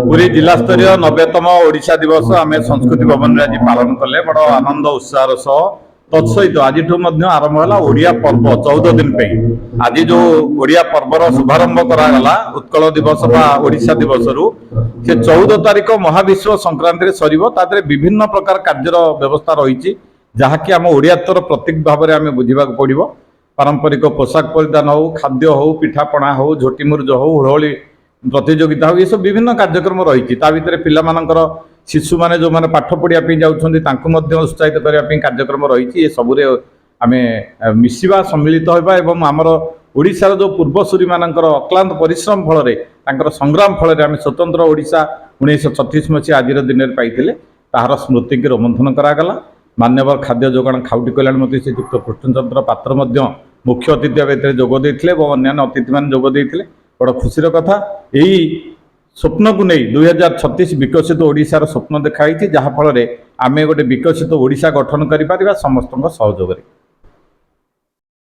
पुरी जिला स्तरीय 90तम ओडिशा दिवस आम संस्कृति भवन में आज पालन कले बड़ आनंद उत्साह सह तत्सहित आज आरंभ है ओडिया पर्व 14 दिन पे आज जो ओडिया पर्वर शुभारंभ करागला उत्कल दिवस बा ओडिशा दिवस रु से 14 तारिख महाविश्व संक्रांति सरीब तादरे विभिन्न प्रकार कार्यर व्यवस्था रही जहाँकि आम ओडियात्वर प्रतीक भाव में आम बुझा पड़ो पारंपरिक पोशाक परिधान हो खाद्य हो पिठापणा हो झोटीमुर्ज हो हुड़होली प्रतियोगिता हो ये सब विभिन्न कार्यक्रम रही भितर पिलामानंकर शिशु माने जो माने पाठ पढ़िया जाउछन्ति तांकु मध्य उत्साहित करने कार्यक्रम रही ये सबुरे आमे मिसिबा सम्मिलित होबा एवं आमर ओडिशार जो पूर्वसूरी मानकर अक्लांत परिश्रम फल तांकर संग्राम फल आमे स्वतंत्र ओडिशा 1936 मसीहा आज दिन में पाइथिले ताहार स्मृति की रोमंथन करागला मान्यवर खाद्य जोगाण खाउटी कल्याण मंत्री श्रीयुक्त कृष्णचंद्र पात्र मध्य मुख्य अतिथि भाव जोग देते अन्य अतिथि मैंने जोग देते बड़ खुशीर कथा यही स्वप्न को नहीं 2036 विकसित ओडिशार स्वप्न देखाई जहाँफल आम गोटे विकसित ओडिशा गठन कर समस्त सहयोग।